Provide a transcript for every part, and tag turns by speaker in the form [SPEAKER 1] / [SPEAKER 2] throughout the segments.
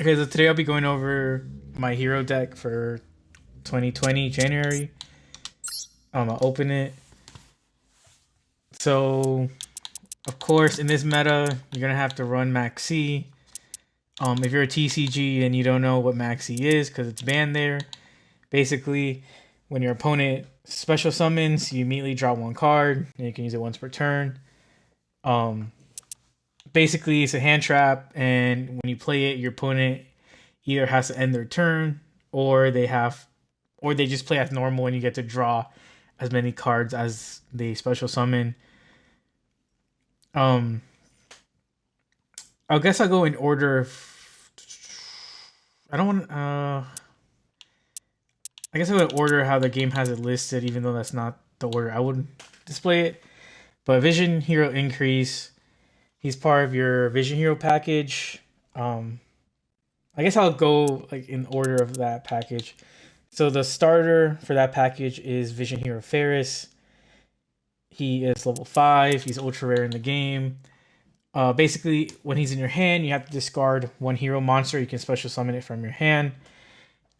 [SPEAKER 1] Okay, so today I'll be going over my hero deck for 2020 January. I'll open it. So, of course, in this meta, you're gonna have to run Maxx. If you're a TCG and you don't know what Maxx is, because it's banned there, basically, when your opponent special summons, you immediately draw one card, and you can use it once per turn. Um, Basically, it's a hand trap, and when you play it, your opponent either has to end their turn, or they just play as normal, and you get to draw as many cards as they special summon. Um, I guess I'll go in order. I don't want. I guess I would order how the game has it listed, even though that's not the order I would display it. But Vision Hero Increase. He's part of your Vision Hero package. I guess I'll go like in order of that package. So the starter for that package is Vision Hero Faris. He is level 5. He's ultra rare in the game. Basically, when he's in your hand, you have to discard one hero monster. You can special summon it from your hand.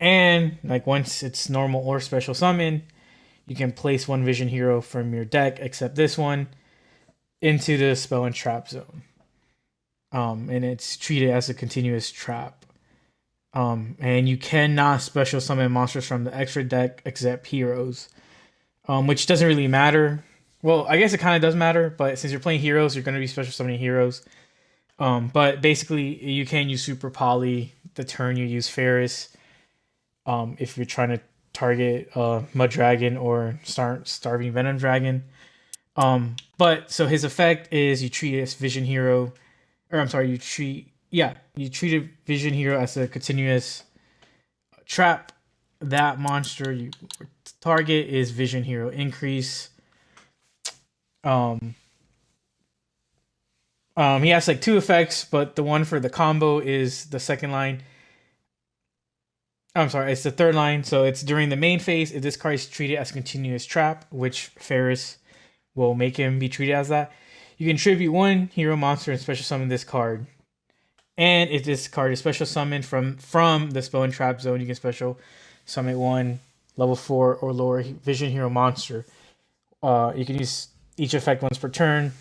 [SPEAKER 1] And like once it's normal or special summon, you can place one Vision Hero from your deck, except this one, into the spell and trap zone. And it's treated as a continuous trap. And you cannot special summon monsters from the extra deck except heroes, which doesn't really matter. Well, I guess it kind of does matter, but since you're playing heroes, you're going to be special summoning heroes. But basically, you can use Super Poly the turn you use Faris. If you're trying to target Mud Dragon or Starving Venom Dragon. But so his effect is you treat as Vision Hero, or I'm sorry, you treat a Vision Hero as a continuous trap. That monster you target is Vision Hero Increase. He has like two effects, but the one for the combo is the second line. I'm sorry, it's the third line. So it's during the main phase. If this card is treated as a continuous trap, which Faris will make him be treated as that, you can tribute one hero monster and special summon this card. And if this card is special summoned from the spell and trap zone, you can special summon one level 4 or lower Vision Hero monster. You can use each effect once per turn.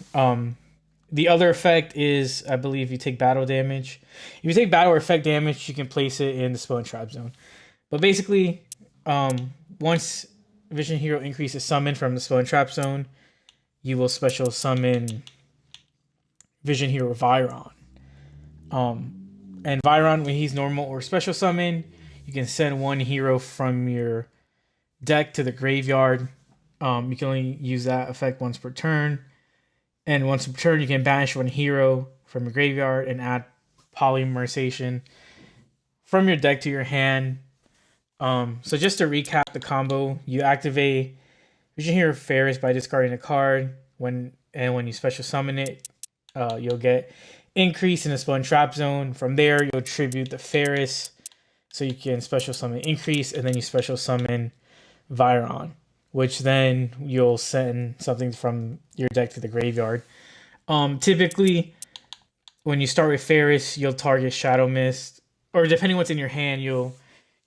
[SPEAKER 1] The other effect is, I believe, you take battle damage. If you take battle or effect damage, you can place it in the spell and trap zone. But basically, once Vision Hero Increase is summoned from the spell and trap zone, you will special summon Vision Hero Vyron. And Vyron, when he's normal or special summon, you can send one hero from your deck to the graveyard. You can only use that effect once per turn. And once per turn, you can banish one hero from your graveyard and add Polymerization from your deck to your hand. So just to recap the combo, you activate Vision Hero Faris by discarding a card. When you special summon it, you'll get Increase in the spell and trap zone. From there, you'll tribute the Faris, so you can special summon Increase, and then you special summon Vyron, which then you'll send something from your deck to the graveyard. Typically, when you start with Faris, you'll target Shadow Mist, or depending what's in your hand, you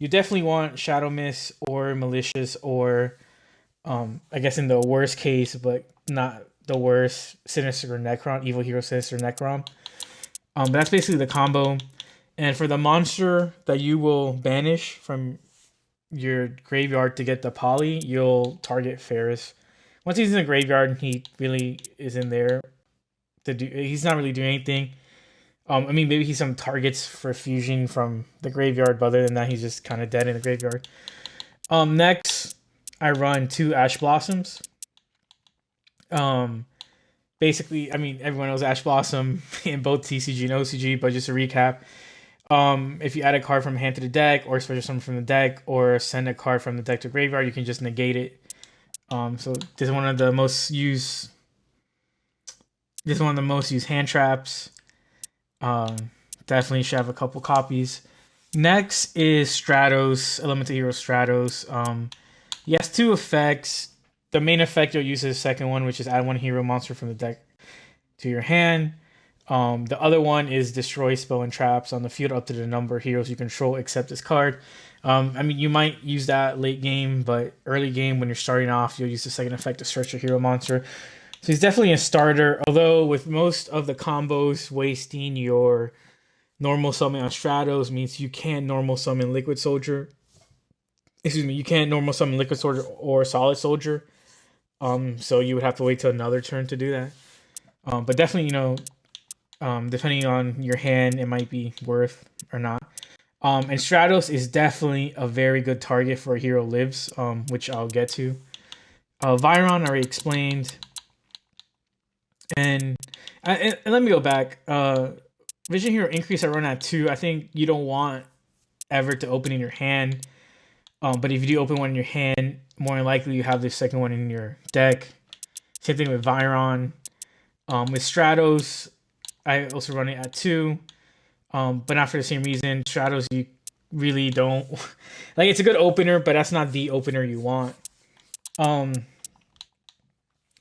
[SPEAKER 1] definitely want Shadow Mist or Malicious, or I guess in the worst case, but not the worst, Sinister or Necrom, Evil Hero Sinister Necrom. But that's basically the combo. And for the monster that you will banish from your graveyard to get the poly, you'll target Faris. Once he's in the graveyard, he really isn't there to do. He's not really doing anything. I mean, maybe he's some targets for fusion from the graveyard, but other than that, he's just kind of dead in the graveyard. Next, I run 2 Ash Blossoms. Basically, I mean, everyone knows Ash Blossom in both TCG and OCG, but just to recap, if you add a card from hand to the deck, or special summon from the deck, or send a card from the deck to graveyard, you can just negate it. So this is one of the most used. This is one of the most used hand traps. Definitely should have a couple copies. Next is Stratos, Elemental Hero Stratos. He has 2 effects. The main effect you'll use is the second one, which is add one hero monster from the deck to your hand. The other one is destroy spell and traps on the field up to the number of heroes you control except this card. I mean, you might use that late game, but early game when you're starting off, you'll use the second effect to stretch your hero monster. So he's definitely a starter, although with most of the combos, wasting your normal summon on Stratos means you can't normal summon Liquid Soldier. Excuse me, you can't normal summon Liquid Soldier or Solid Soldier. So you would have to wait till another turn to do that. But definitely, depending on your hand, it might be worth or not. And Stratos is definitely a very good target for a hero lives, which I'll get to. Vyron, I already explained. And let me go back. Vision Hero Increase I run at 2. I think you don't want ever to open in your hand. But if you do open one in your hand, more than likely you have the second one in your deck. Same thing with Vyron. With Stratos, I also run it at 2. But not for the same reason. Stratos, you really don't... like, it's a good opener, but that's not the opener you want.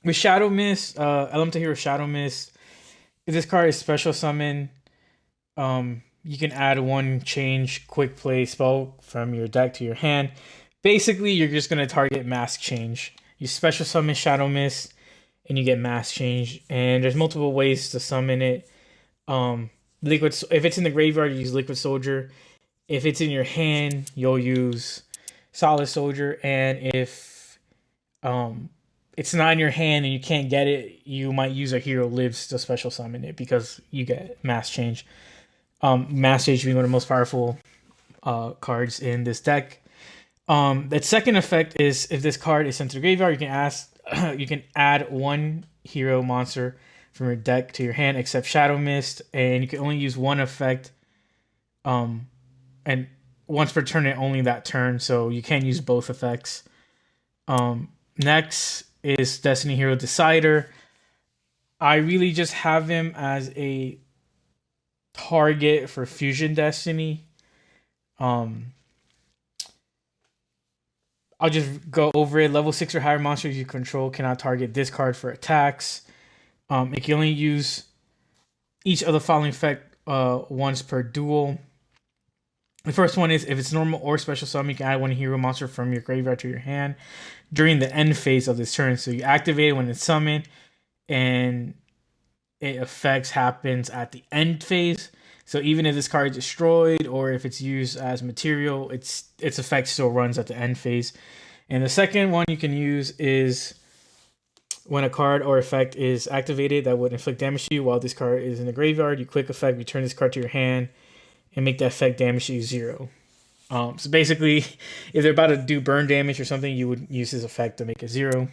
[SPEAKER 1] With Shadow Mist, Elemental Hero Shadow Mist, if this card is special summon, you can add one change quick play spell from your deck to your hand. Basically, you're just going to target Mask Change. You special summon Shadow Mist, and you get Mask Change. And there's multiple ways to summon it. If it's in the graveyard, you use Liquid Soldier. If it's in your hand, you'll use Solid Soldier. And if it's not in your hand and you can't get it, you might use a Hero Lives to special summon it because you get Mask Change. Mask Change being one of the most powerful cards in this deck. That second effect is if this card is sent to the graveyard, you can add one hero monster from your deck to your hand except Shadow Mist, and you can only use one effect and once per turn and only that turn, so you can't use both effects. Next is Destiny Hero Decider. I really just have him as a target for Fusion Destiny. I'll just go over it. Level 6 or higher monsters you control cannot target this card for attacks. It can only use each of the following effect once per duel. The first one is if it's normal or special summon, you can add one hero monster from your graveyard to your hand during the end phase of this turn. So you activate it when it's summoned, and it effects happens at the end phase. So even if this card is destroyed or if it's used as material, its effect still runs at the end phase. And the second one you can use is when a card or effect is activated that would inflict damage to you while this card is in the graveyard. You quick effect, return this card to your hand, and make that effect damage to you 0. So basically, if they're about to do burn damage or something, you would use this effect to make it 0.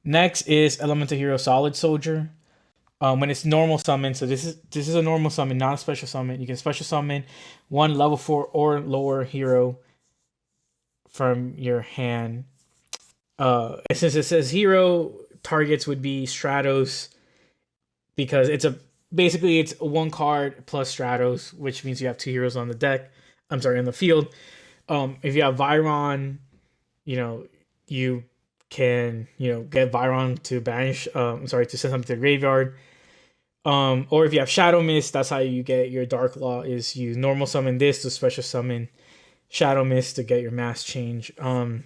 [SPEAKER 1] Next is Elemental Hero Solid Soldier. When it's normal summon, so this is a normal summon, not a special summon. You can special summon one level 4 or lower hero from your hand. Since it says hero, targets would be Stratos because it's one card plus Stratos, which means you have 2 heroes on the deck. I'm sorry, in the field. If you have Vyron, you can get Vyron to banish. To send something to the graveyard. Or if you have Shadow Mist, that's how you get your Dark Law. Is you normal summon this to special summon Shadow Mist to get your Mask Change. I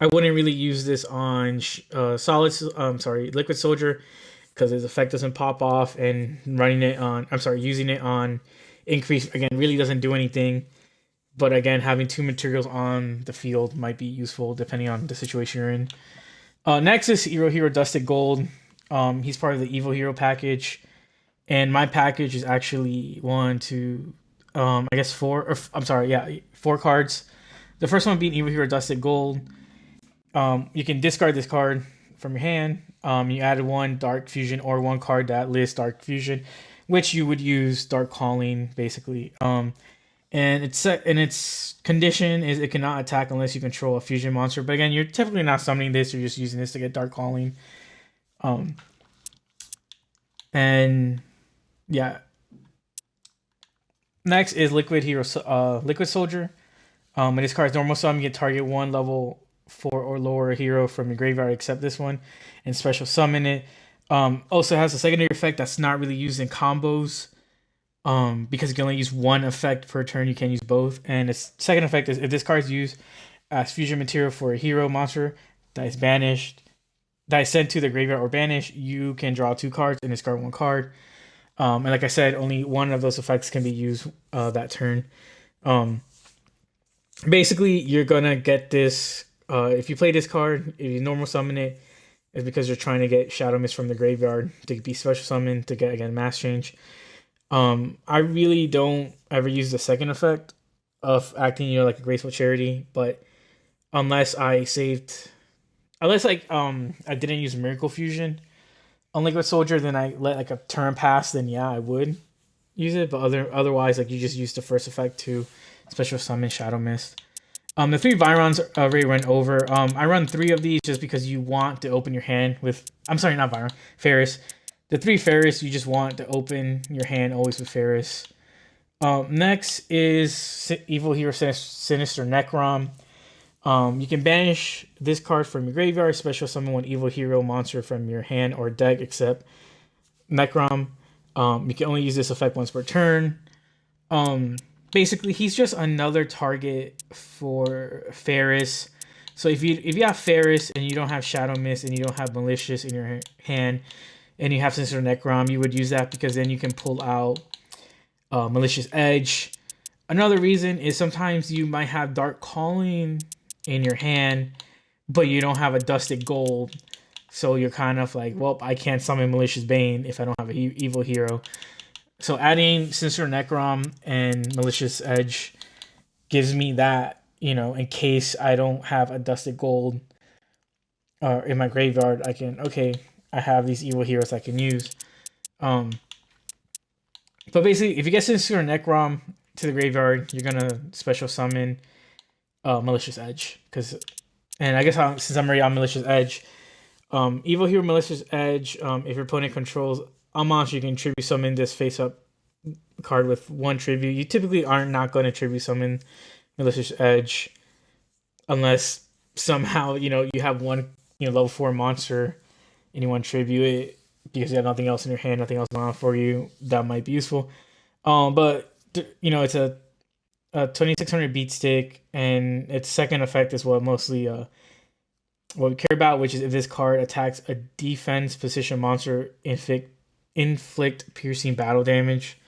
[SPEAKER 1] wouldn't really use this on Liquid Soldier because his effect doesn't pop off, and using it on Increase again really doesn't do anything. But again, having 2 materials on the field might be useful depending on the situation you're in. Next is Hero Dusted Gold. He's part of the Evil Hero package, and my package is actually 4 cards. The first one being Evil Hero Dusted Gold. You can discard this card from your hand. You added 1 Dark Fusion or 1 card that lists Dark Fusion, which you would use Dark Calling basically. And its condition is it cannot attack unless you control a fusion monster. But again, you're typically not summoning this; you're just using this to get Dark Calling. Next is Liquid Soldier. When this card is normal summon, you can target 1 level 4 or lower hero from your graveyard, except this one, and special summon it. Also has a secondary effect that's not really used in combos. Because you can only use one effect per turn, you can't use both. And its second effect is if this card is used as fusion material for a hero monster that is banished, that is sent to the graveyard or banished, you can draw 2 cards and discard 1 card. And like I said, only one of those effects can be used that turn. Basically, you're gonna get this. If you play this card, if you normal summon it, it's because you're trying to get Shadow Mist from the graveyard to be special summoned to get again mass change. I really don't ever use the second effect of acting, like a graceful charity, but unless I didn't use Miracle Fusion on Liquid Soldier, then I let like a turn pass, then yeah, I would use it. But otherwise, like you just use the first effect to special summon Shadow Mist. The 3 Vyrons already run over. I run 3 of these just because you want to open your hand with. I'm sorry, not Vyron, Faris. The 3 Faris, you just want to open your hand always with Faris. Next is Evil Hero Sinister Necrom. You can banish this card from your graveyard, special summon 1 Evil Hero monster from your hand or deck, except Necrom. You can only use this effect once per turn. Basically, he's just another target for Faris. So if you have Faris and you don't have Shadow Mist and you don't have Malicious in your hand, and you have Sinister Necrom, you would use that because then you can pull out Malicious Edge. Another reason is sometimes you might have Dark Calling in your hand, but you don't have a Adusted Gold. So you're kind of like, well, I can't summon Malicious Bane if I don't have an evil hero. So adding Sinister Necrom and Malicious Edge gives me that, in case I don't have a Adusted Gold in my graveyard, I have these evil heroes I can use. But basically, if you get Sinister Necrom to the graveyard, you're gonna special summon Malicious Edge. And I guess since I'm already on Malicious Edge, Evil Hero Malicious Edge, if your opponent controls a monster, you can tribute summon this face-up card with 1 tribute. You typically are not going to tribute summon Malicious Edge unless somehow, you have one, level 4 monster and you want to tribute it because you have nothing else in your hand, nothing else going on for you. That might be useful. But, it's a 2600 beat stick, and its second effect is what mostly what we care about, which is if this card attacks a defense position monster, inflict piercing battle damage.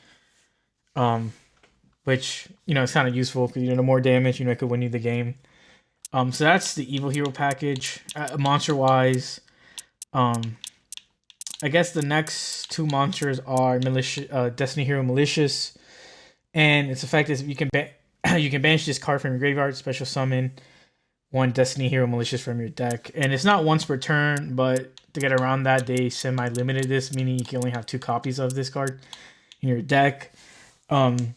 [SPEAKER 1] Which, it's kind of useful because, the more damage, it could win you the game. So that's the Evil Hero package. Monster-wise, I guess the next 2 monsters are Destiny Hero Malicious, and its effect is you can banish this card from your graveyard, special summon 1 Destiny Hero Malicious from your deck, and it's not once per turn, but to get around that, they semi-limited this, meaning you can only have 2 copies of this card in your deck. You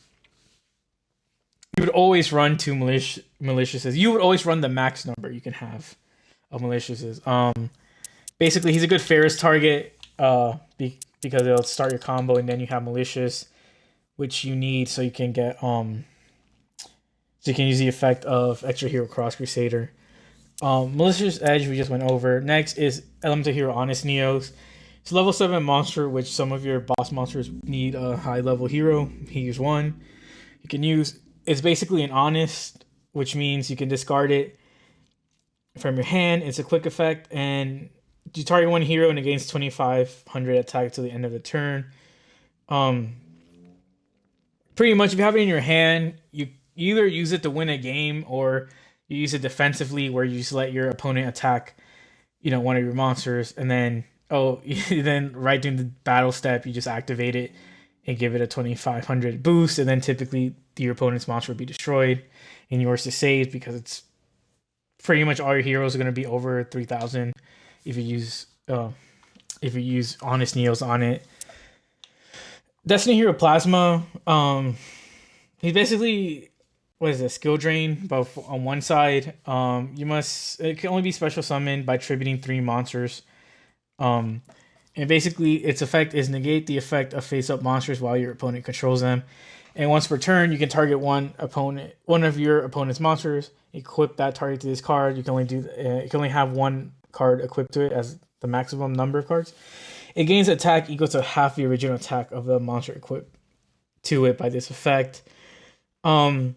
[SPEAKER 1] would always run 2 Malicious's. You would always run the max number you can have of Malicious's. Basically, he's a good Faris target because it'll start your combo, and then you have Malicious, which you need so you can get so you can use the effect of Extra Hero Cross Crusader. Malicious Edge we just went over. Next is Elemental Hero Honest Neos. It's a level 7 monster, which some of your boss monsters need a high level hero. Here's one you can use. It's basically an Honest, which means you can discard it from your hand. It's a quick effect, and you target 1 hero and it gains 2500 attack till the end of the turn. Pretty much, if you have it in your hand, you either use it to win a game or you use it defensively, where you just let your opponent attack, one of your monsters, and then then right during the battle step, you just activate it and give it a 2500 boost, and then typically your opponent's monster will be destroyed and yours is saved because it's pretty much all your heroes are going to be over 3000 if you use Honest Neos on it. Destiny Hero Plasma, he's basically skill drain, but on one side, it can only be special summoned by tributing 3 monsters. And basically its effect is negate the effect of face-up monsters while your opponent controls them. And once per turn, you can target one of your opponent's monsters, equip that target to this card. You can only have 1 card equipped to it as the maximum number of cards. It gains attack equal to half the original attack of the monster equipped to it by this effect. Um,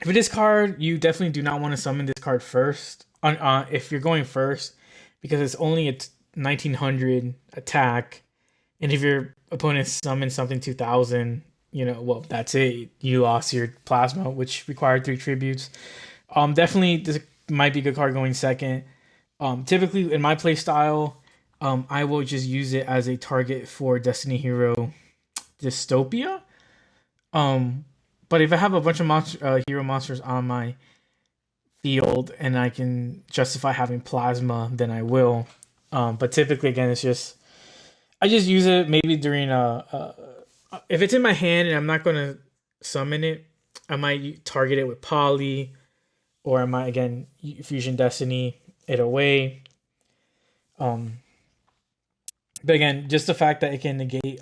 [SPEAKER 1] for this card, you definitely do not want to summon this card first. If you're going first, because it's only a 1900 attack, and if your opponent summons something 2000, well, that's it. You lost your plasma, which required 3 tributes. Definitely this might be a good card going second. Typically in my play style, I will just use it as a target for Destiny Hero Dystopia. But if I have a bunch of hero monsters on my field and I can justify having plasma, then I will. But typically, again, I just use it maybe during if it's in my hand and I'm not gonna summon it, I might target it with Poly, or I might again Fusion Destiny it away. But again, just the fact that it can negate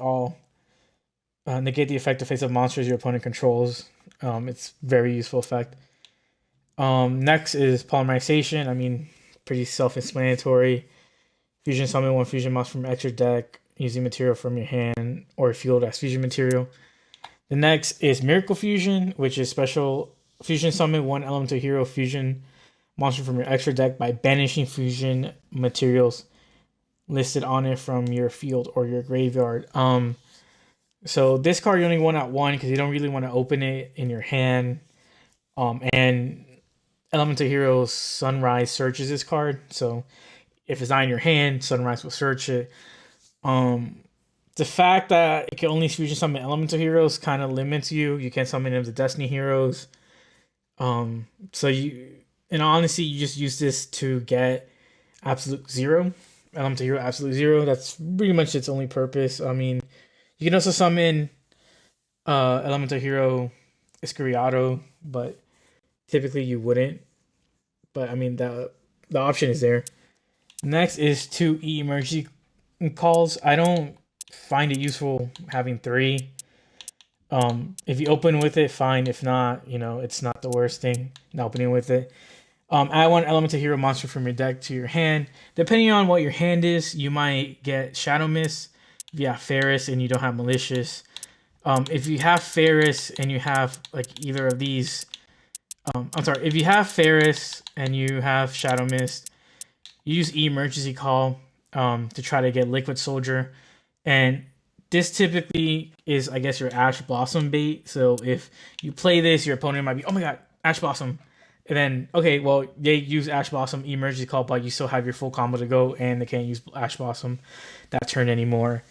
[SPEAKER 1] the effect of face-up monsters your opponent controls. It's very useful effect. Next is Polymerization. I mean, pretty self-explanatory. Fusion summon 1 fusion monster from extra deck using material from your hand or field as fusion material. The next is Miracle Fusion, which is special fusion summon 1 elemental hero fusion monster from your extra deck by banishing fusion materials listed on it from your field or your graveyard. So this card you only want at 1 because you don't really want to open it in your hand. And Elemental Hero Sunrise searches this card. So if it's not in your hand, Sunrise will search it. The fact that it can only fusion summon Elemental Heroes kind of limits you. You can't summon them to Destiny Heroes. So in honesty, you just use this to get Absolute Zero. Elemental Hero Absolute Zero. That's pretty much its only purpose. I mean, you can also summon Elemental Hero Escuriato, but typically you wouldn't. But I mean, the option is there. Next is 2 emergency calls. I don't find it useful having 3. If you open with it, fine. If not, it's not the worst thing, not opening with it. Add 1 elemental hero monster from your deck to your hand. Depending on what your hand is, you might get Shadow Mist. If you have Faris and you don't have Malicious. If you have Faris and you have like either of these, if you have Faris and you have Shadow Mist, you use emergency call to try to get Liquid Soldier, and this typically is, I guess, your Ash Blossom bait. So if you play this, your opponent might be, oh my god, Ash Blossom. And then, okay, well, they use Ash Blossom emergency call, but you still have your full combo to go, and they can't use Ash Blossom that turn anymore.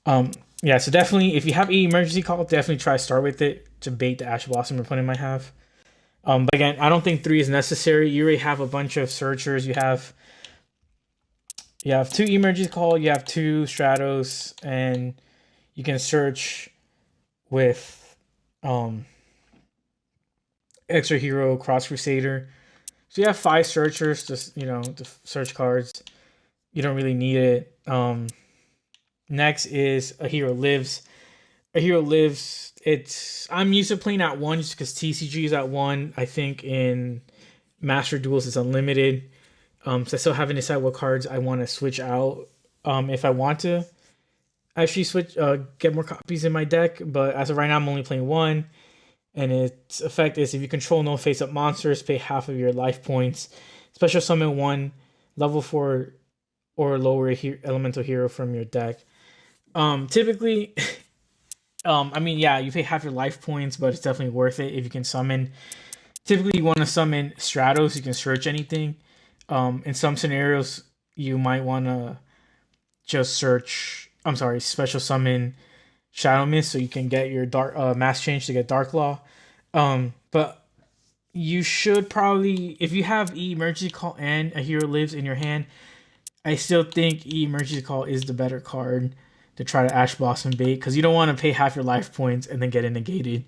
[SPEAKER 1] Yeah, so definitely, if you have emergency call, definitely try to start with it to bait the Ash Blossom your opponent might have. But again, I don't think 3 is necessary. You already have a bunch of searchers. You have 2 emergency call, you have 2 Stratos, and you can search with extra hero Cross Crusader. So you have 5 searchers, just to search cards. You don't really need it. Next is A Hero Lives. A Hero Lives, I'm used to playing at 1 just because TCG is at 1. I think in Master Duels it's unlimited. So I still haven't decided what cards I want to switch out. If I want to actually switch, get more copies in my deck. But as of right now, I'm only playing 1. And its effect is if you control no face-up monsters, pay half of your life points. Special summon 1 level 4 or lower elemental hero from your deck. Typically, I mean, yeah, you pay half your life points, but it's definitely worth it if you can summon. Typically, you want to summon Stratos. You can search anything. In some scenarios, you might want to just special summon Shadow Mist so you can get your dark mass change to get Dark Law. But you should probably, if you have emergency call and A Hero Lives in your hand, I still think emergency call is the better card to try to Ash Blossom bait, because you don't want to pay half your life points and then get it negated,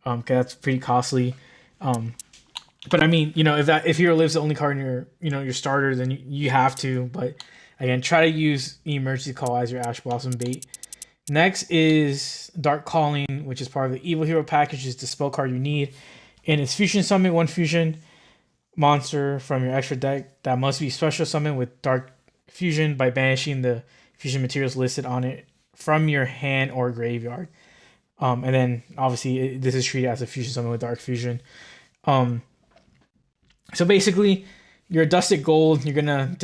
[SPEAKER 1] because that's pretty costly. But I mean, if Hero Lives the only card in your starter, then you have to. But again, try to use emergency call as your Ash Blossom bait. Next is Dark Calling, which is part of the Evil Hero package. It's the spell card you need, and it's fusion summon 1 fusion monster from your extra deck that must be special summoned with Dark fusion by banishing the fusion materials listed on it from your hand or graveyard. And then obviously this is treated as a fusion summon with dark fusion. So basically, your Adusted Gold, you're gonna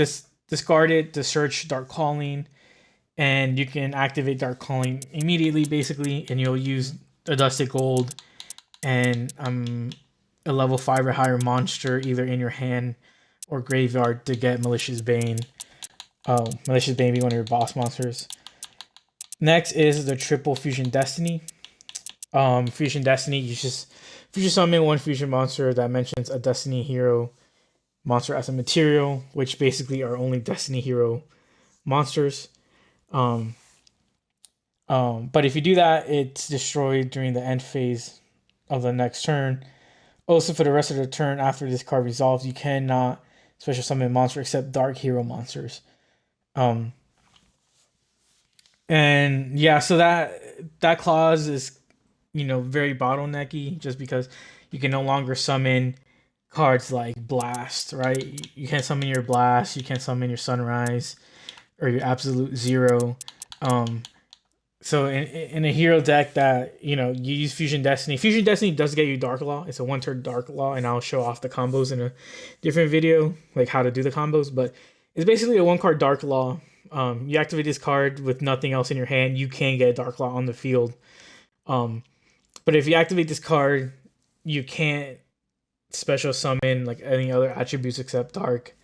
[SPEAKER 1] discard it to search Dark Calling, and you can activate Dark Calling immediately, basically, and you'll use Adusted Gold and a level 5 or higher monster either in your hand or graveyard to get Malicious Bane. Malicious Bane be one of your boss monsters. Next is the Triple Fusion Destiny. Fusion Destiny, you just fusion summon one fusion monster that mentions a Destiny hero monster as a material, which basically are only Destiny hero monsters. But if you do that, it's destroyed during the end phase of the next turn. Also, for the rest of the turn after this card resolves, you cannot special summon a monster except dark hero monsters. And yeah, so that clause is, very bottlenecky, just because you can no longer summon cards like Blast, right? You can't summon your Blast, you can't summon your Sunrise or your Absolute Zero. So in a hero deck that, you use Fusion Destiny does get you Dark Law. It's a 1-turn Dark Law, and I'll show off the combos in a different video, like how to do the combos. But it's basically a 1-card Dark Law. You activate this card with nothing else in your hand, you can get Dark Law on the field. But if you activate this card, you can't special summon like any other attributes except dark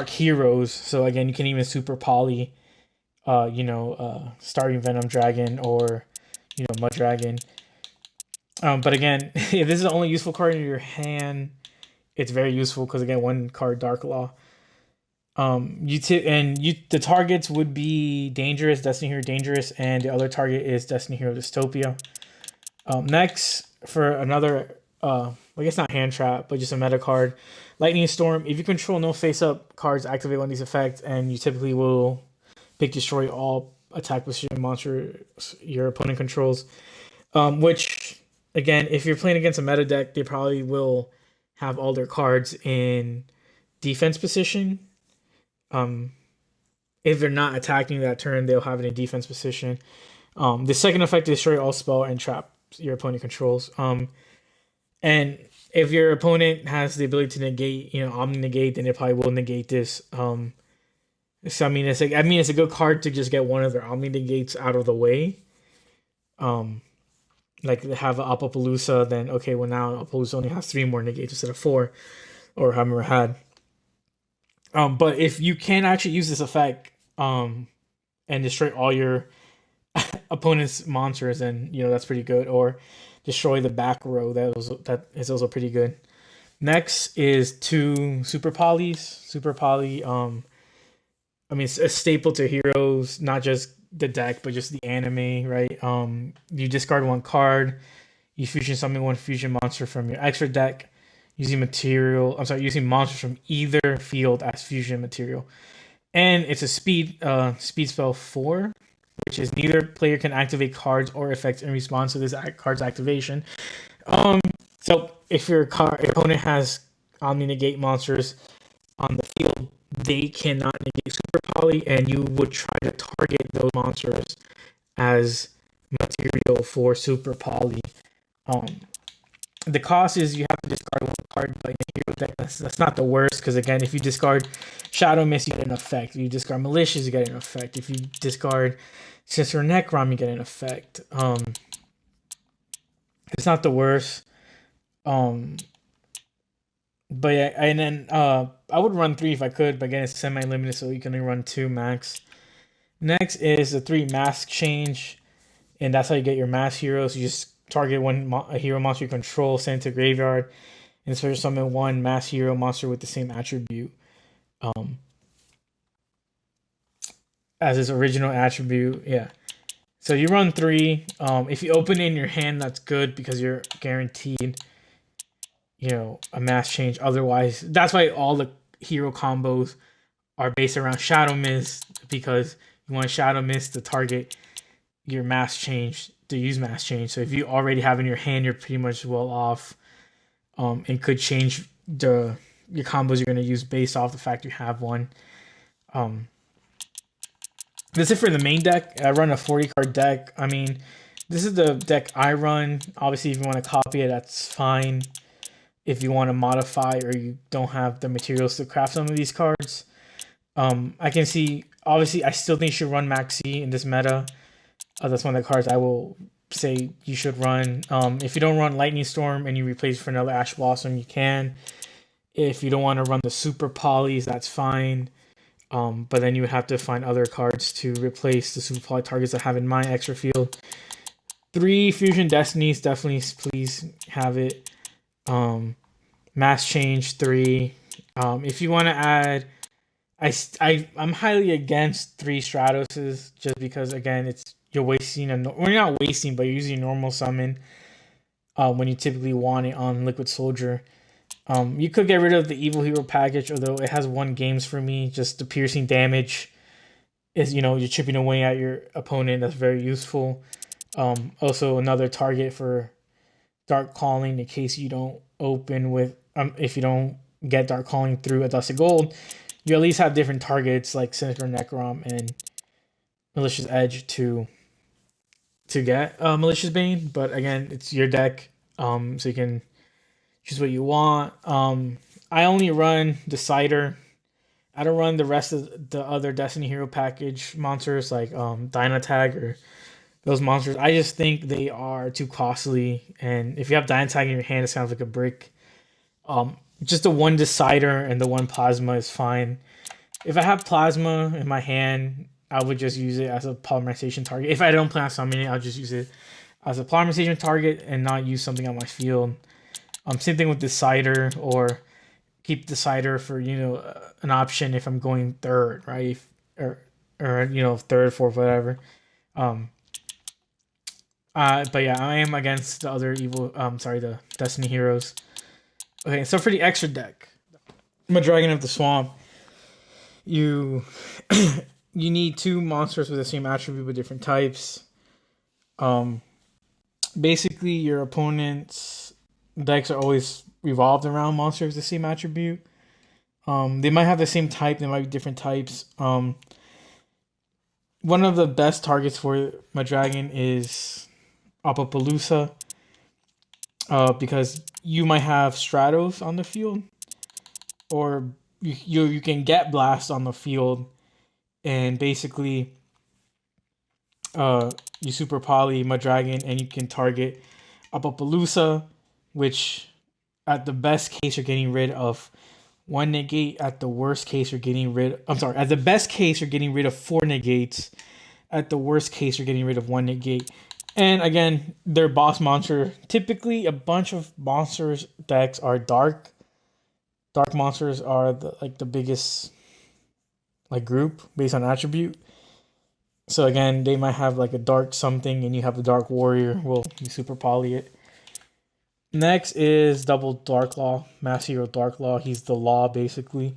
[SPEAKER 1] heroes. So again, you can even super poly starting Venom Dragon or Mud Dragon. But again, if this is the only useful card in your hand, it's very useful because again, 1 card Dark Law. The targets would be Dangerous, Destiny Hero Dangerous, and the other target is Destiny Hero Dystopia. Next, for another, I guess not hand trap, but just a meta card, Lightning Storm. If you control no face-up cards, activate one of these effects, and you typically will pick destroy all attack position monsters your opponent controls. Which, again, if you're playing against a meta deck, they probably will have all their cards in defense position. If they're not attacking that turn, they'll have it in defense position. The second effect is destroy all spell and trap your opponent controls. And if your opponent has the ability to negate, omni negate, then it probably will negate this. So it's a good card to just get one of their omni negates out of the way. Like have an Apopaloosa, then okay, well now Apopaloosa only has 3 more negates instead of 4, or however it had. But if you can actually use this effect, and destroy all your opponent's monsters, then that's pretty good. Or destroy the back row. That is also pretty good. Next is 2 super polys. Super poly. It's a staple to heroes, not just the deck, but just the anime, right? You discard 1 card. You fusion summon 1 fusion monster from your extra deck using monsters from either field as fusion material. And it's a speed spell 4, which is neither player can activate cards or effects in response to this card's activation. So if your opponent has Omni Negate monsters on the field, they cannot negate Super Poly, and you would try to target those monsters as material for Super Poly. The cost is you have to discard 1 card, but in a hero deck, that's not the worst, because again, if you discard Shadow Mist, you get an effect. If you discard Malicious, you get an effect. If you discard Sinister Necrom, you get an effect. It's not the worst. But yeah, and then I would run 3 if I could, but again, it's semi-limited, so you can only run 2 max. Next is the 3 mask change, and that's how you get your mass heroes. You just target a hero monster you control, send it to graveyard, and special summon 1 mass hero monster with the same attribute as its original attribute. Yeah. So you run 3. If you open it in your hand, that's good because you're guaranteed, a mass change. Otherwise, that's why all the hero combos are based around Shadow Mist, because you want Shadow Mist to target your mass change, to use mass change. So if you already have in your hand, you're pretty much well off, and could change your combos you're going to use based off the fact you have one. Um, This is for the main deck. I run a 40 card deck. I mean, this is the deck I run. Obviously, if you want to copy it, that's fine. If you want to modify or you don't have the materials to craft some of these cards, I can see. Obviously, I still think you should run Maxx in this meta. That's one of the cards I will say you should run. If you don't run Lightning Storm and you replace for another Ash Blossom, you can. If you don't want to run the Super Polys, that's fine. But then you would have to find other cards to replace the Super Poly targets I have in my extra field. 3 Fusion Destinies, definitely please have it. Mass Change 3. If you want to add, I'm highly against 3 Stratoses just because again you're wasting you're not wasting, but you're using normal summon when you typically want it on Liquid Soldier. You could get rid of the Evil Hero package, although it has 1 games for me. Just the piercing damage is, you're chipping away at your opponent. That's very useful. Also, another target for Dark Calling in case you don't open with, if you don't get Dark Calling through Adusted Gold, you at least have different targets like Sinister, Necrom, and Malicious Edge to get Malicious Bane. But again, it's your deck, so you can choose what you want. I only run Decider. I don't run the rest of the other Destiny Hero package monsters like Dynatag or those monsters. I just think they are too costly, and if you have Dynatag in your hand, it sounds like a brick. Just the 1 Decider and the 1 Plasma is fine. If I have Plasma in my hand, I would just use it as a Polymerization target. If I don't plan on summoning it, I'll just use it as a Polymerization target and not use something on my field. Same thing with Decider, or keep Decider for an option if I'm going third, right? Or third, fourth, whatever. But yeah, I am against the other the Destiny heroes. Okay, so for the extra deck, Dragon of the Swamp, you you need 2 monsters with the same attribute with different types. Basically, your opponent's decks are always revolved around monsters with the same attribute. They might have the same type, they might be different types. One of the best targets for my dragon is Apopaloosa, because you might have Stratos on the field, or you can get Blast on the field, and basically you Super Poly my dragon, and you can target Apopaloosa, which at the best case you're getting rid of 1 negate. At the worst case you're getting rid at the best case you're getting rid of 4 negates. At the worst case you're getting rid of 1 negate. And again, their boss monster, typically a bunch of monsters decks are dark. Dark monsters are the biggest group based on attribute. So again, they might have a dark something and you have the dark warrior. Well, you Super Poly it. Next is Double Darklaw, Mass Hero Darklaw. He's the law basically.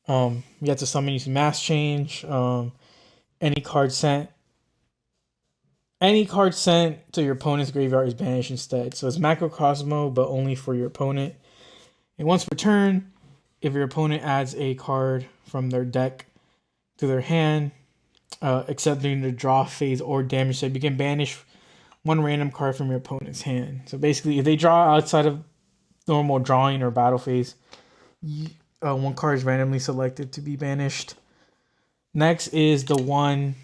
[SPEAKER 1] You have to summon using Mass Change. Any card sent to your opponent's graveyard is banished instead. So it's Macrocosmo, but only for your opponent. And once per turn, if your opponent adds a card from their deck to their hand, except during the draw phase or damage step, you can banish 1 random card from your opponent's hand. So basically, if they draw outside of normal drawing or battle phase, 1 card is randomly selected to be banished. Next is the 1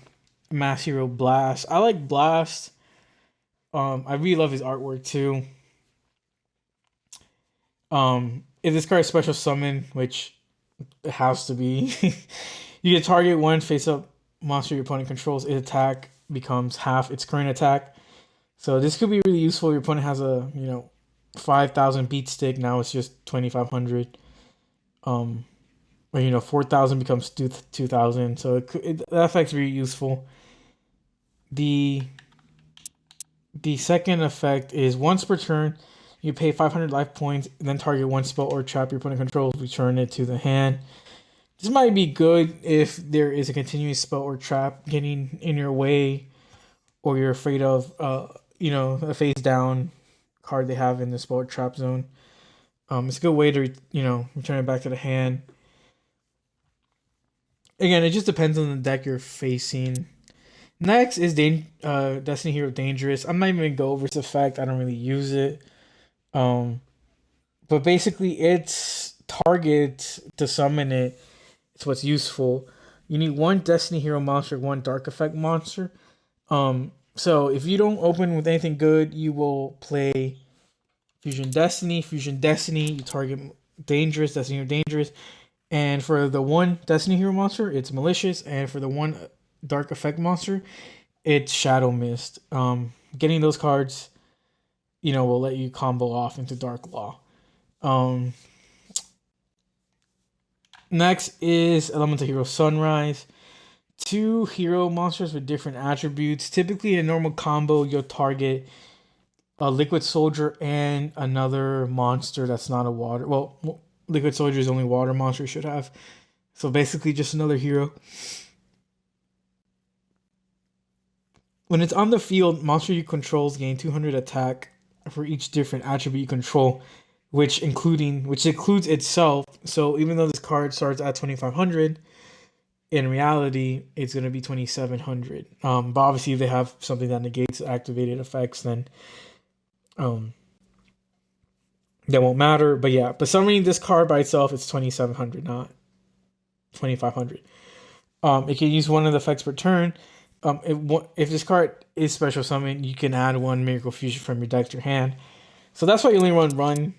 [SPEAKER 1] Mass Hero Blast. I like Blast. I really love his artwork too. If this card is special summon, which it has to be, you can target 1 face-up monster your opponent controls. Its attack becomes half its current attack. So this could be really useful. Your opponent has a 5,000 beat stick. Now it's just 2,500. Or 4,000 becomes 2,000. So that effect's really useful. The second effect is once per turn, you pay 500 life points, and then target 1 spell or trap your opponent controls, return it to the hand. This might be good if there is a continuous spell or trap getting in your way, or you're afraid of a face down card they have in the spell or trap zone. It's a good way to return it back to the hand. Again, it just depends on the deck you're facing. Next is Destiny Hero Dangerous. I'm not even gonna go over its effect. I don't really use it. Um, but basically, its target to summon it. It's what's useful. You need one Destiny Hero monster, one Dark Effect monster. So if you don't open with anything good, you will play Fusion Destiny. Fusion Destiny, you target Dangerous, Destiny Hero Dangerous. And for the one Destiny Hero monster, it's Malicious. And for the one Dark Effect monster, it's Shadow Mist. Getting those cards, will let you combo off into Dark Law. Next is Elemental Hero Sunrise. 2 hero monsters with different attributes. Typically, in a normal combo, you'll target a Liquid Soldier and another monster that's not a water. Well, Liquid Soldier is the only water monster you should have. So basically, just another hero. When it's on the field, monster you controls gain 200 attack for each different attribute you control, which includes itself. So even though this card starts at 2,500, in reality it's going to be 2,700. But obviously if they have something that negates activated effects, then that won't matter. But yeah, but summoning this card by itself, it's 2,700, not 2,500. It can use one of the effects per turn. If this card is special summon, you can add one Miracle Fusion from your deck to your hand. So that's why you only run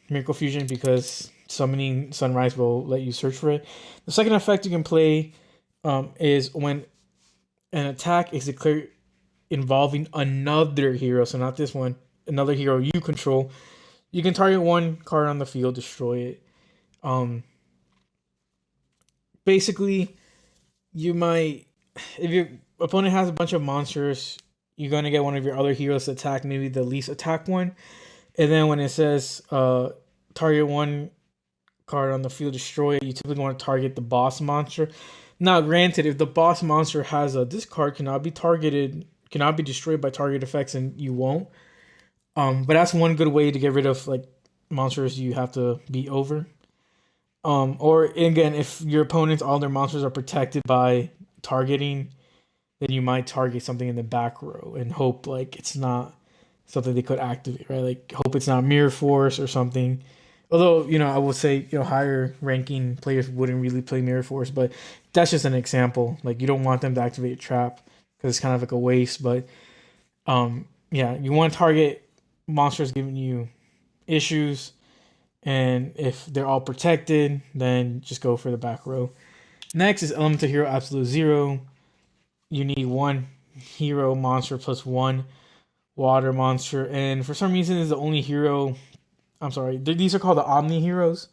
[SPEAKER 1] Miracle Fusion, because summoning Sunrise will let you search for it. The second effect you can play is when an attack is declared involving another hero, so not this one, another hero you control. You can target one card on the field, destroy it. Basically, you might, if your opponent has a bunch of monsters, you're going to get one of your other heroes to attack maybe the least attack one. And then when it says target one card on the field, destroy it, you typically want to target the boss monster. Now, granted, if the boss monster has this card cannot be destroyed by target effects, and you won't. But that's one good way to get rid of like monsters you have to beat over. Or again, if your opponents, all their monsters are protected by targeting, then you might target something in the back row and hope like it's not something they could activate, right? Like hope it's not Mirror Force or something. Although, I would say, higher ranking players wouldn't really play Mirror Force, but that's just an example. Like you don't want them to activate a trap because it's kind of like a waste. But yeah, you want to target monsters giving you issues, and if they're all protected, then just go for the back row. Next is Elemental Hero Absolute Zero. You need one hero monster plus one water monster, and for some reason is the only hero. I'm sorry, these are called the Omni Heroes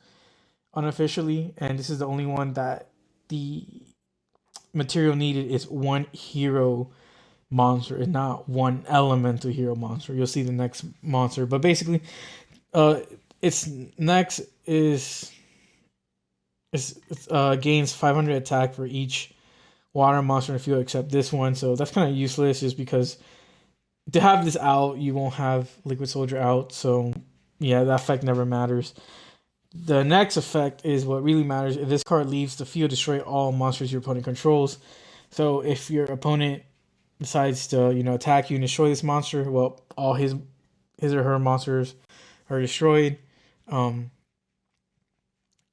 [SPEAKER 1] unofficially, and this is the only one that the material needed is one hero monster and not one elemental hero monster. You'll see the next monster, but basically its next is gains 500 attack for each water monster in the field except this one. So that's kind of useless, just because to have this out, you won't have Liquid Soldier out. So yeah, that effect never matters. The next effect is what really matters. If this card leaves the field, destroy all monsters your opponent controls. So if your opponent decides to attack you and destroy this monster, well, all his or her monsters are destroyed.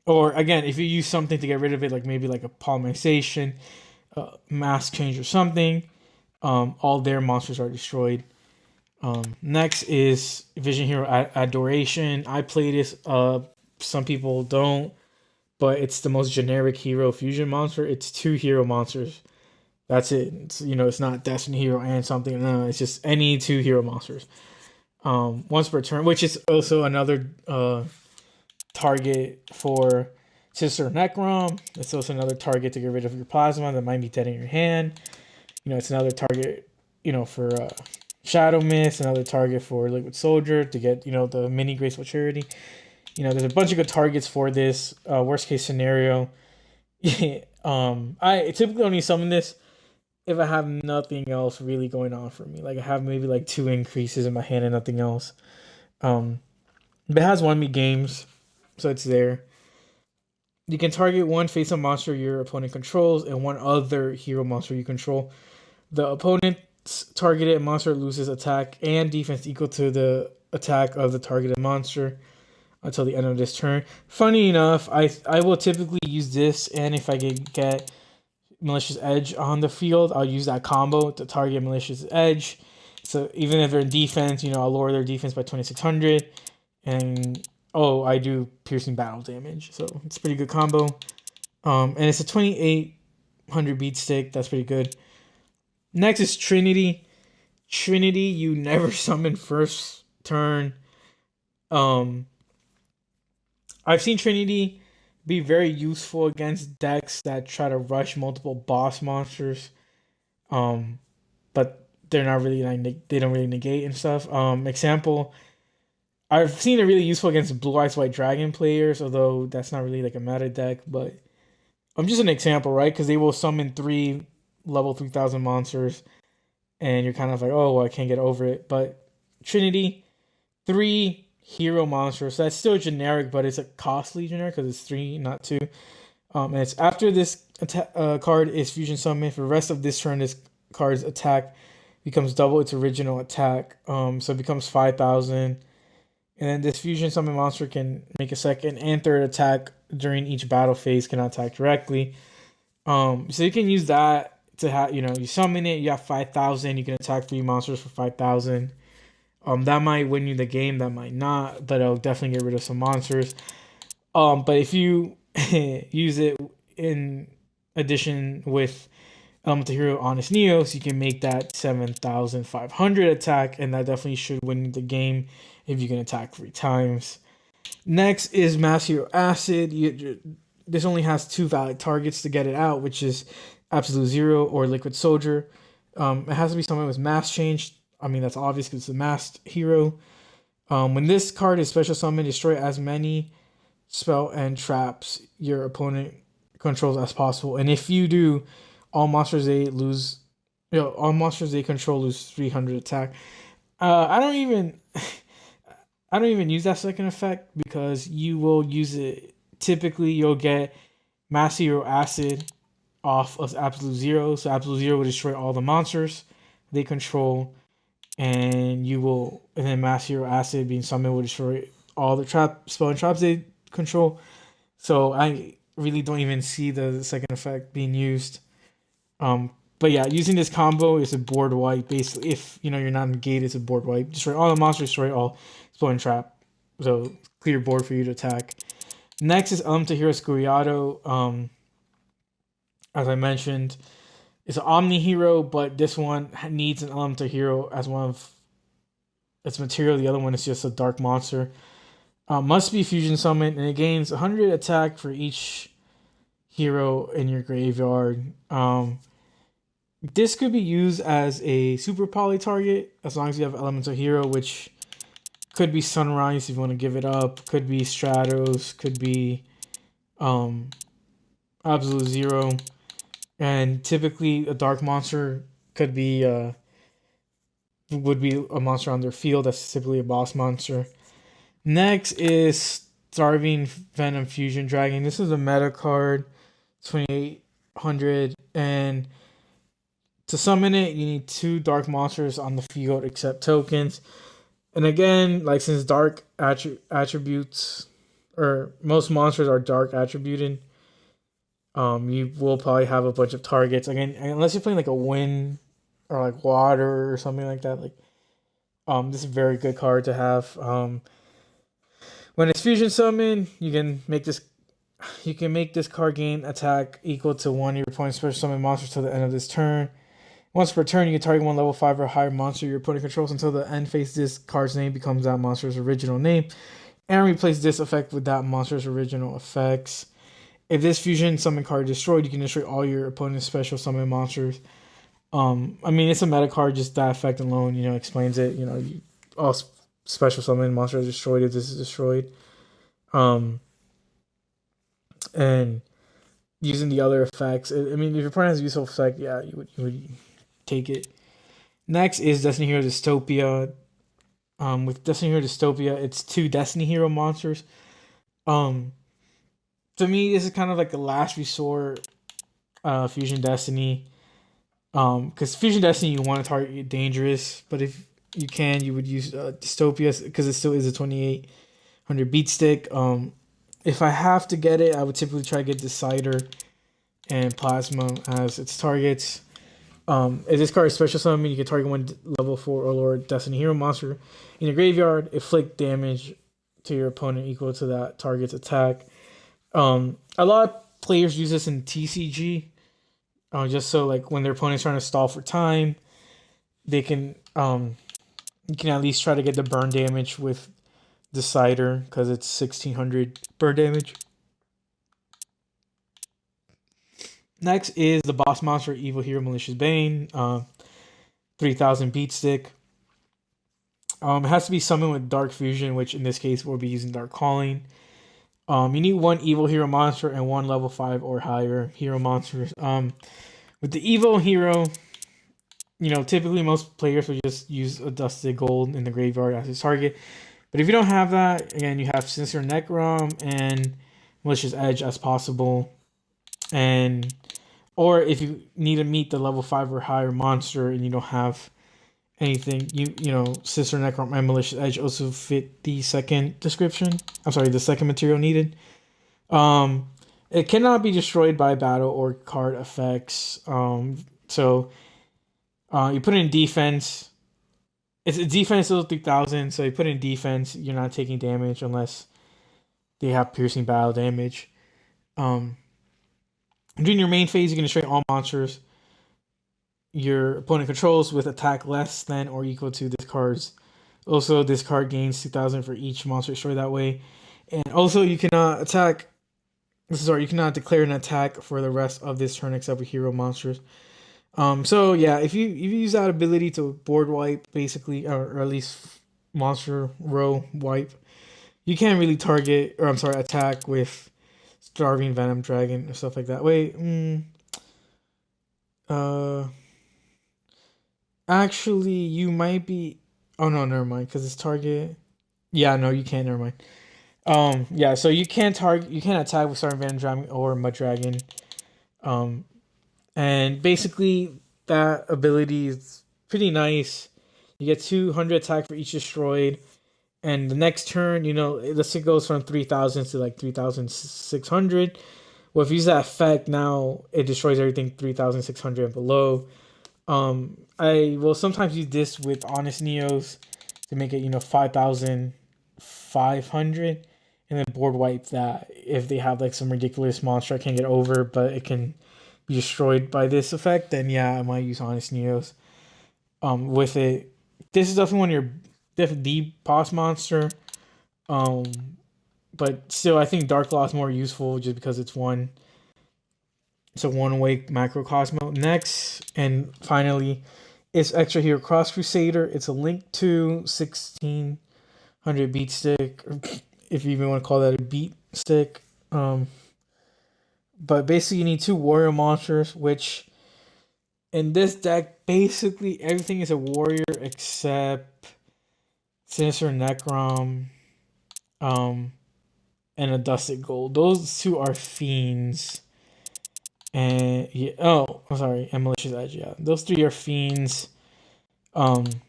[SPEAKER 1] Or again, if you use something to get rid of it, like maybe like a polymerization, mask change or something, all their monsters are destroyed. Next is Vision Hero Adoration. I play this. Some people don't, but it's the most generic hero fusion monster. It's 2 hero monsters. That's it. It's not Destiny Hero and something. No, it's just any 2 hero monsters. Once per turn, which is also another target for Sinister Necrom. It's also another target to get rid of your plasma that might be dead in your hand. It's another target, for Shadow Mist, another target for Liquid Soldier to get, the mini Graceful Charity. There's a bunch of good targets for this. Worst case scenario, I typically only summon this if I have nothing else really going on for me. Like I have maybe like 2 increases in my hand and nothing else. But it has won me games, so it's there. You can target one face-up monster your opponent controls and one other hero monster you control. The opponent's targeted monster loses attack and defense equal to the attack of the targeted monster until the end of this turn. Funny enough, I will typically use this, and if I can get Malicious Edge on the field, I'll use that combo to target Malicious Edge. So even if they're in defense, I'll lower their defense by 2600, and I do piercing battle damage. So it's a pretty good combo. And it's a 2800 beat stick. That's pretty good. Next is Trinity. Trinity, you never summon first turn. I've seen Trinity be very useful against decks that try to rush multiple boss monsters. But they're not really they don't really negate and stuff. Example, I've seen it really useful against Blue Eyes White Dragon players, although that's not really like a meta deck, but I'm just an example, right? Because they will summon 3 level 3000 monsters, and you're kind of like, oh, well, I can't get over it. But Trinity, 3 hero monsters. So that's still generic, but it's a costly generic because it's 3, not 2. And it's after this card is fusion summoned. For the rest of this turn, this card's attack becomes double its original attack. So it becomes 5,000. And then this fusion summon monster can make a second and third attack during each battle phase, cannot attack directly. So you can use that to have, you summon it, you have 5,000, you can attack 3 monsters for 5,000. That might win you the game, that might not, but it'll definitely get rid of some monsters. But if you use it in addition with Elemental Hero Honest Neos, you can make that 7,500 attack, and that definitely should win the game if you can attack 3 times. Next is Mass Hero Acid. This only has 2 valid targets to get it out, which is Absolute Zero or Liquid Soldier. It has to be someone with mass change. I mean, that's obvious because it's a masked hero. When this card is special summoned, destroy as many spell and traps your opponent controls as possible. And if you do, all monsters they control lose 300 attack. I don't even use that second effect because you will use it. Typically, you'll get Mass Hero Acid off of Absolute Zero. So Absolute Zero will destroy all the monsters they control, and then Mass Hero Acid being summoned will destroy all the spell and traps they control. So I really don't even see the second effect being used. But yeah, using this combo is a board wipe. Basically, if you're not negated, it's a board wipe. Destroy all the monsters, destroy all spell and trap. So clear board for you to attack. Next is Elemental Hero Scuriato. As I mentioned, it's an Omni hero, but this one needs an Elemental Hero as one of its material. The other one is just a dark monster. Must be fusion summoned, and it gains 100 attack for each hero in your graveyard. This could be used as a super poly target as long as you have Elemental Hero, which could be Sunrise if you want to give it up. Could be Stratos. Could be Absolute Zero. And typically a dark monster would be a monster on their field. That's typically a boss monster. Next is Starving Venom Fusion Dragon. This is a meta card, 2,800, and to summon it, you need 2 dark monsters on the field except tokens. And again, since dark attributes, or most monsters are dark attributed, you will probably have a bunch of targets. Again, unless you're playing a wind or water or something like that. This is a very good card to have. When it's fusion summoned, you can make this card gain attack equal to 1 of your opponent's special summon monsters till the end of this turn. Once per turn, you can target 1 level 5 or higher monster your opponent controls until the end phase. This card's name becomes that monster's original name, and replace this effect with that monster's original effects. If this fusion summon card is destroyed, you can destroy all your opponent's special summon monsters. It's a meta card, just that effect alone, explains it. All special summon monsters are destroyed if this is destroyed. And using the other effects, if your opponent has a useful effect, yeah, you would take it. Next is Destiny Hero Dystopia. With Destiny Hero Dystopia, it's 2 Destiny Hero monsters. to me, this is kind of like a last resort Fusion Destiny. Because Fusion Destiny, you want to target dangerous, but if you can, you would use Dystopia because it still is a 2800 beat stick. If I have to get it, I would typically try to get Decider and Plasma as its targets. If this card is special summon, you can target one level 4 or lower Destiny Hero monster in your graveyard, inflict damage to your opponent equal to that target's attack. A lot of players use this in TCG, just so like when their opponent's trying to stall for time, they can you can at least try to get the burn damage with Decider because it's 1600 burn damage. Next is the boss monster Evil Hero Malicious Bane, 3000 beat stick. It has to be summoned with Dark Fusion, which in this case we'll be using Dark Calling. You need one Evil Hero monster and one level 5 or higher hero monsters. With the Evil Hero, typically most players will just use Adusted Gold in the graveyard as his target. But if you don't have that, again, you have Sinister Necrom and Malicious Edge as possible. Or if you need to meet the level 5 or higher monster and you don't have anything, Sinister Necrom and Malicious Edge also fit the second description. I'm sorry, the second material needed. It cannot be destroyed by battle or card effects. So you put it in defense. It's a defense level 3000, so you put it in defense. You're not taking damage unless they have piercing battle damage. During your main phase, you can destroy all monsters your opponent controls with attack less than or equal to this card's. Also, this card gains 2000 for each monster destroyed that way. And also, you cannot attack. You cannot declare an attack for the rest of this turn except for hero monsters. So yeah, if you use that ability to board wipe, basically, or at least monster row wipe, you can't really attack with Starving Venom Dragon or stuff like that. Actually, you might be. Oh no, never mind. Because it's target. Yeah, no, you can't. Never mind. Yeah, so you can't attack with Starving Venom Dragon or Mud Dragon. And basically that ability is pretty nice. You get 200 attack for each destroyed. And the next turn, let's say it goes from 3000 to like 3600. Well, if you use that effect now, it destroys everything 3600 and below. I will sometimes use this with Honest Neos to make it, 5500. And then board wipe that if they have like some ridiculous monster I can't get over, but it can be destroyed by this effect, then yeah, I might use Honest Neos. With it. This is definitely one of your the boss monster. But still, I think Dark Law is more useful just because it's a one-way macrocosmo. Next, and finally, it's Extra Hero Cross Crusader. It's a Link to 1600 beat stick, if you even want to call that a beat stick. But basically, you need 2 warrior monsters, which in this deck, basically everything is a warrior except Sinister Necrom, and Adusted Gold. Those 2 are fiends. And yeah, I'm sorry, and Malicious Edge. Yeah, those 3 are fiends. Everything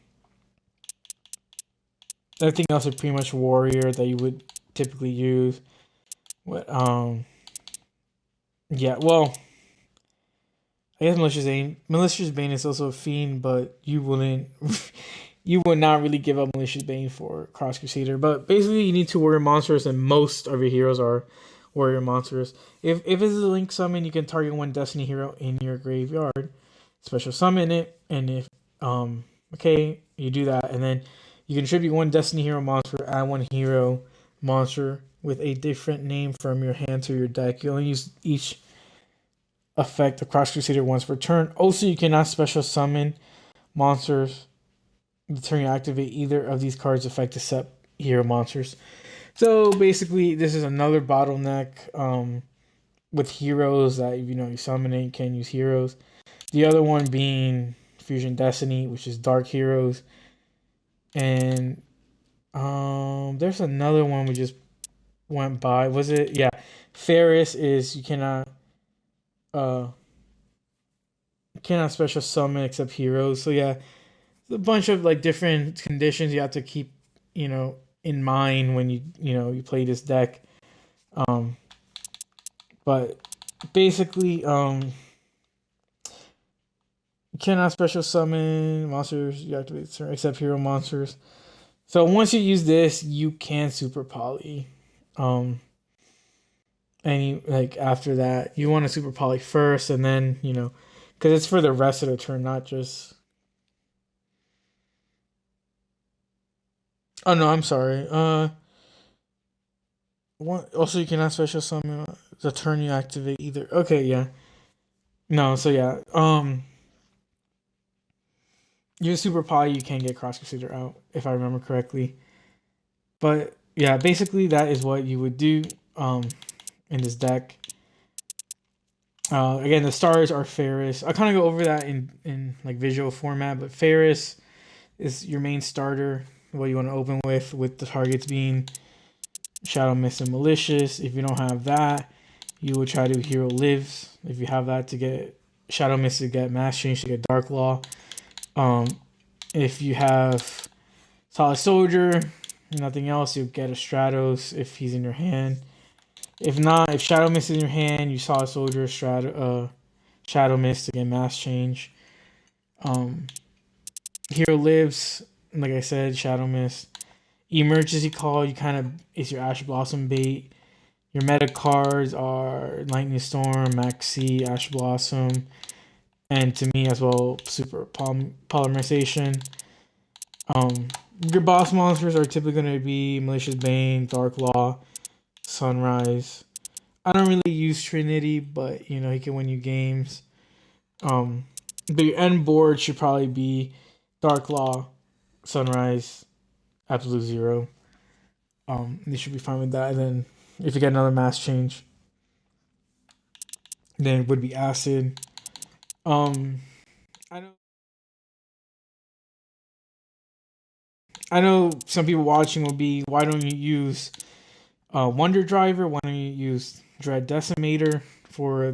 [SPEAKER 1] else is pretty much warrior that you would typically use. But yeah, well, I guess Malicious Bane is also a fiend, but you would not really give up Malicious Bane for Cross Crusader. But basically, you need 2 warrior monsters, and most of your heroes are warrior monsters. If it's a Link summon, you can target 1 Destiny hero in your graveyard, special summon it, and if you do that, and then you contribute 1 Destiny hero monster, add 1 hero monster with a different name from your hand to your deck. You only use each effect of Cross Crusader once per turn. Also, you cannot special summon monsters the turn you activate either of these cards' effect except hero monsters. So basically, this is another bottleneck with heroes that you summon it, you can use heroes. The other one being Fusion Destiny, which is Dark Heroes. And there's another one we just went by. Was it? Yeah. Faris is uh you cannot special summon except heroes. So yeah, a bunch of like different conditions you have to keep, in mind when you play this deck. Um, but basically, you cannot special summon monsters you activate except hero monsters. So once you use this, you can super poly. Um, any like after that, you want to super poly first, and then because it's for the rest of the turn, not just. Oh no, I'm sorry. Also you cannot special summon the turn you activate either. Okay, yeah. No, so yeah. Use super poly, you can get cross crusader out if I remember correctly. But yeah, basically that is what you would do in this deck. Again, the stars are Faris. I kind of go over that in like visual format, but Faris is your main starter. What you want to open with the targets being Shadow Mist and Malicious. If you don't have that, you would try to Hero Lives. If you have that, to get Shadow Mist, to get Mass Change, to get Dark Law. If you have Solid Soldier, nothing else, you'll get a Stratos if he's in your hand. If not, if Shadow Mist is in your hand, you Solid Soldier, Shadow Mist to get Mass Change. Hero Lives, like I said, Shadow Mist. Emergency Call, it's your Ash Blossom bait. Your meta cards are Lightning Storm, Maxx, Ash Blossom, and to me as well, Super Polymerization. Your boss monsters are typically going to be Malicious Bane, Dark Law, Sunrise. I don't really use Trinity, but he can win you games. But your end board should probably be Dark Law, Sunrise, Absolute Zero. You should be fine with that. And then if you get another mass change, then it would be Acid. I know. I know some people watching will be, why don't you use Wonder Driver? Why don't you use Dread Decimator for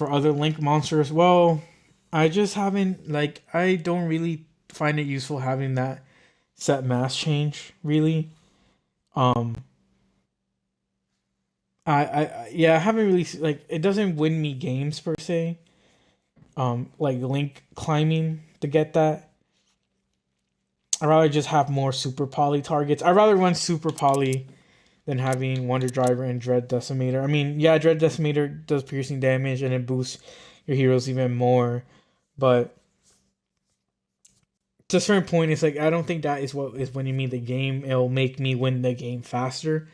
[SPEAKER 1] other Link monsters? Well, I just haven't I don't really find it useful having that set mass change really. Um, I haven't really it doesn't win me games per se. Like Link climbing to get that. I'd rather just have more super poly targets. I'd rather run super poly than having Wonder Driver and Dread Decimator. I mean, yeah, Dread Decimator does piercing damage and it boosts your heroes even more. But to a certain point, it's I don't think that is what is winning me the game. It'll make me win the game faster,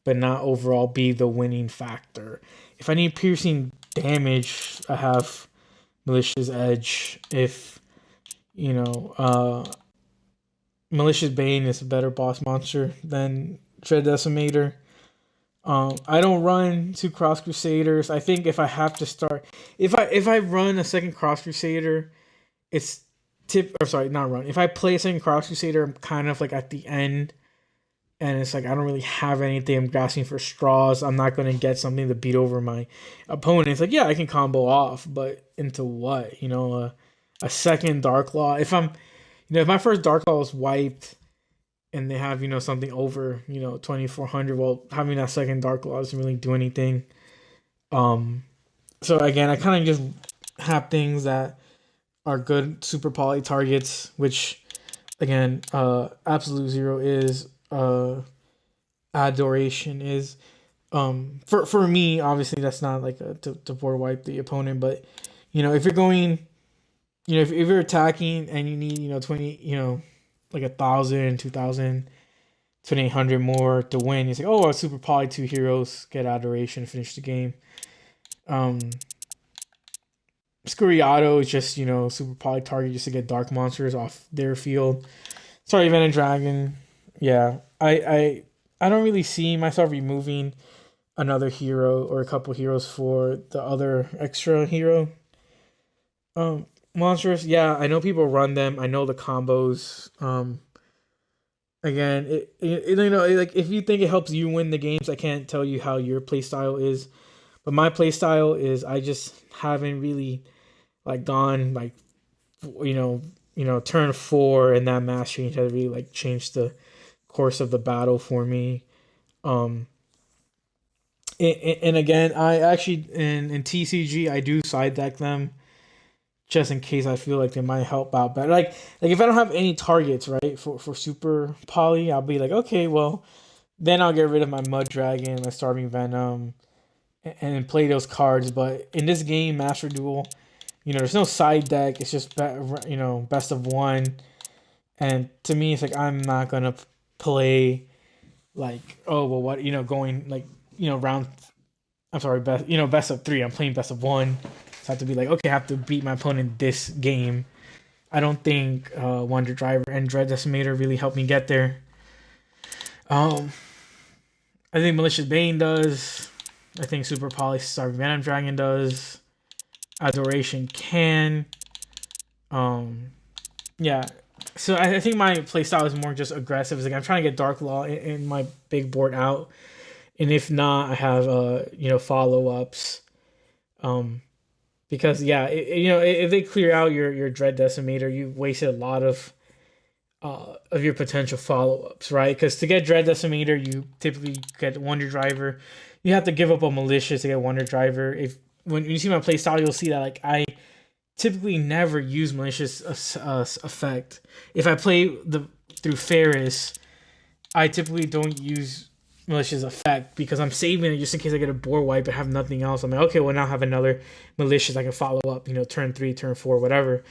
[SPEAKER 1] but not overall be the winning factor. If I need piercing damage, I have Malicious Edge. If, Malicious Bane is a better boss monster than Dread Decimator. I don't run two Cross Crusaders. I think if I have to start, if I run a second Cross Crusader, it's not run. If I play a second Cross Crusader, I'm kind of at the end, and it's I don't really have anything. I'm grasping for straws. I'm not gonna get something to beat over my opponent. It's yeah, I can combo off, but into what? A second Dark Law. If my first Dark Law was wiped and they have, something over, 2400, well, having that second Dark Law doesn't really do anything. So again, I kind of just have things that are good super poly targets, which again, Absolute Zero is, Adoration is. For me, obviously that's not to board wipe the opponent, but if you're going, if you're attacking and you need 20, 1,000, 2,000, 2,800 more to win, you say, oh, a super poly 2 heroes, get Adoration, finish the game. Scuriato is just super poly target just to get dark monsters off their field. Sorry, Venom Dragon. Yeah, I don't really see myself removing another hero or a couple heroes for the other extra hero monsters. Yeah, I know people run them. I know the combos. again, you know, like if you think it helps you win the games, I can't tell you how your playstyle is, but my playstyle is I just haven't really like gone like turn 4 and that mass change has really like changed the course of the battle for me. Um, and again, I actually in TCG I do side deck them just in case I feel like they might help out better. Like if I don't have any targets right for super poly, I'll be like, okay, well then I'll get rid of my mud dragon, my starving venom, and play those cards. But in this game, Master Duel, there's no side deck. It's just best of one. And to me, it's like I'm not gonna play like, oh well, what going like round. I'm sorry, best of 3. I'm playing best of 1. So I have to be like, okay, I have to beat my opponent this game. I don't think Wonder Driver and Dread Decimator really helped me get there. I think Malicious Bane does. I think Super Poly Starving Venom Dragon does. Adoration can. Yeah. So I think my playstyle is more just aggressive. It's like I'm trying to get Dark Law in my big board out, and if not, I have follow ups. Because yeah, if they clear out your Dread Decimator, you wasted a lot of your potential follow ups, right? Because to get Dread Decimator, you typically get Wonder Driver. You have to give up a Malicious to get Wonder Driver. If when you see my playstyle, you'll see that like I typically never use Malicious effect. If I play through Faris, I typically don't use Malicious effect because I'm saving it just in case I get a board wipe and have nothing else. I'm like, okay, well now I have another Malicious I can follow up, turn 3, turn 4, whatever.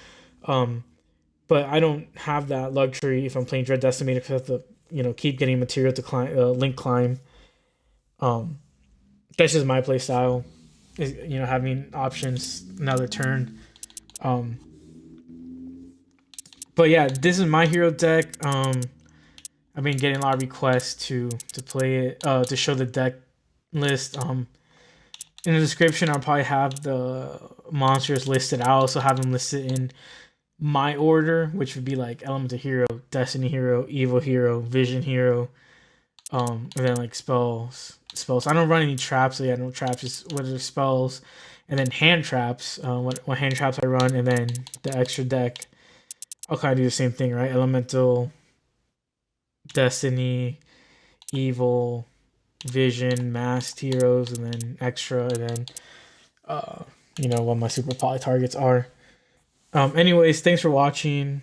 [SPEAKER 1] But I don't have that luxury if I'm playing Dread Decimator because I have to, keep getting material to climb, link climb. That's just my play style. Is having options another turn. But yeah, this is my hero deck. I've been getting a lot of requests to play it, to show the deck list. In the description, I'll probably have the monsters listed. I also have them listed in my order, which would be like Elemental Hero, Destiny Hero, Evil Hero, Vision Hero, and then like spells. I don't run any traps, so yeah, no traps. Just what are the spells, and then hand traps. What hand traps I run, and then the extra deck. I'll kind of do the same thing, right? Elemental, Destiny, Evil, Vision, Masked Heroes, and then extra, and then what my super poly targets are. Anyways, thanks for watching.